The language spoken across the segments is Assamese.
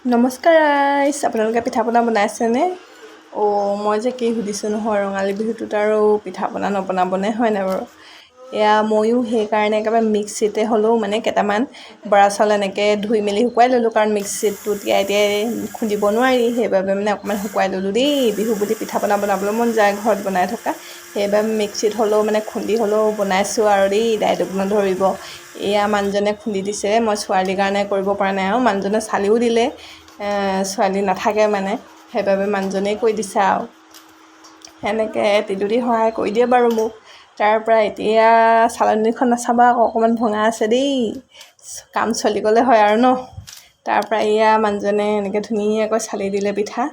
নমস্কাৰ ৰাইজ, আপোনালোকে পিঠা পনা বনাইছেনে? মই যে কি সুধিছোঁ নহয়, ৰঙালী বিহুটোত আৰু পিঠা পনা নবনাবনে, হয় নাই বাৰু? এয়া ময়ো সেইকাৰণে একেবাৰে মিক্সিতে হ'লেও মানে কেইটামান বৰা চাউল এনেকৈ ধুই মেলি শুকুৱাই ল'লোঁ, কাৰণ মিক্সিতটো তিয়াই খুন্দিব নোৱাৰি। সেইবাবে মানে অকণমান শুকুৱাই ল'লোঁ দেই। বিহু বুলি পিঠা পনা বনাবলৈ মন যায় ঘৰত বনাই থকা, সেইবাবে মিক্সিত হ'লেও মানে খুন্দি হ'লেও বনাইছোঁ আৰু দেই। দাইটোক নধৰিব। এয়া মানুহজনে খুন্দি দিছে, মই ছোৱালীৰ কাৰণে কৰিব পৰা নাই আৰু মানুহজনে চালিও দিলে। ছোৱালী নাথাকে মানে, সেইবাবে মানুহজনেই কৰি দিছে আৰু সেনেকৈ এটি সহায় কৰি দিয়ে বাৰু মোক। তাৰপৰা এতিয়া চালনীখন নাচাবা আকৌ, অকণমান ভঙা আছে দেই, কাম চলি গ'লে হয় আৰু ন। তাৰপৰা এয়া মানুহজনে এনেকৈ ধুনীয়াকৈ চালি দিলে পিঠা।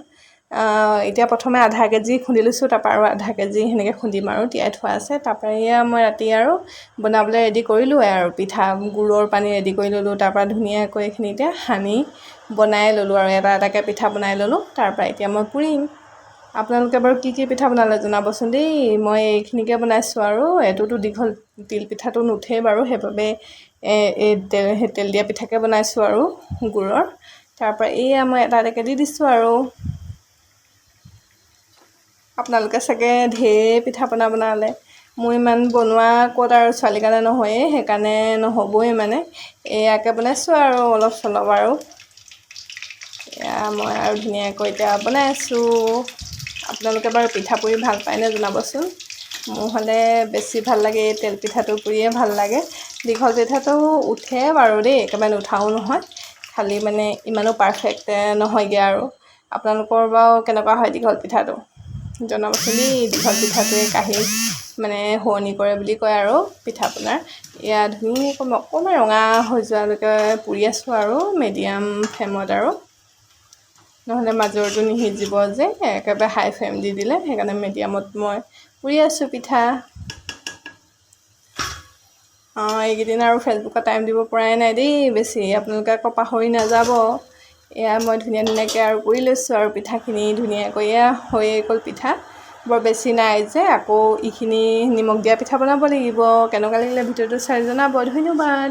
এতিয়া প্ৰথমে আধা কেজি খুন্দি লৈছোঁ, তাৰপৰা আৰু আধা কেজি সেনেকৈ খুন্দিম আৰু তিয়াই থোৱা আছে। তাৰপৰা এয়া মই ৰাতি আৰু বনাবলৈ ৰেডি কৰিলোঁ আৰু পিঠা গুড়ৰ পানী ৰেডি কৰি ল'লোঁ। তাৰপৰা ধুনীয়াকৈ এইখিনিতে সানি বনাই ল'লোঁ আৰু এটা এটাকৈ পিঠা বনাই ল'লোঁ। তাৰপৰা এতিয়া মই পুৰিম। আপোনালোকে বাৰু কি পিঠা বনালে জনাবচোন দেই। মই এইখিনিকে বনাইছোঁ আৰু এইটোতো দীঘল তিল পিঠাটো নুঠেই বাৰু, সেইবাবে সেই তেল দিয়া পিঠাকে বনাইছোঁ আৰু গুড়ৰ। তাৰপৰা এয়া মই এটা এটাকৈ দি দিছোঁ আৰু আপোনালোকে চাগে ঢেৰ পিঠা পনা বনালে। মোৰ ইমান বনোৱা ক'ত আৰু, ছোৱালীৰ কাৰণে নহয়েই, সেইকাৰণে নহ'বই মানে। এয়াকে বনাইছোঁ আৰু অলপ চলপ আৰু এয়া মই আৰু ধুনীয়াকৈ এতিয়া বনাই আছোঁ। আপোনালোকে বাৰু পিঠা পুৰি ভাল পায়নে জনাবচোন। মোৰ হ'লে বেছি ভাল লাগে এই তেল পিঠাটো পুৰিয়ে ভাল লাগে। দীঘল পিঠাটো উঠে বাৰু দেই, একেবাৰে নুঠাও নহয়, খালি মানে ইমানো পাৰফেক্ট নহয়গৈ আৰু। আপোনালোকৰ বাৰু কেনেকুৱা হয় দীঘল পিঠাটো জনাবচোন দেই। দীঘল পিঠাটোৱে কাঁহী মানে শুৱনি কৰে বুলি কয় আৰু পিঠা পনাৰ। এয়া ধুনীয়াকৈ মই অকণমান ৰঙা হৈ যোৱালৈকে পুৰি আছোঁ আৰু মিডিয়াম ফ্লেমত আৰু, নহ'লে মাজৰটো নিসিজিব যে, একেবাৰে হাই ফ্লেম দি দিলে। সেইকাৰণে মিডিয়ামত মই পুৰি আছোঁ পিঠা। এইকেইদিন আৰু ফেচবুকত টাইম দিব পৰাই নাই দেই বেছি, আপোনালোকে আকৌ পাহৰি নাযাব। এয়া মই ধুনীয়াকৈ আৰু পুৰি লৈছোঁ আৰু পিঠাখিনি ধুনীয়াকৈ এয়া হৈয়ে গ'ল পিঠা। বৰ বেছি নাই যে, আকৌ এইখিনি নিমখ দিয়া পিঠা বনাব লাগিব। কেনেকুৱা লাগিলে ভিডিঅ'টো চাই জনাব। ধন্যবাদ।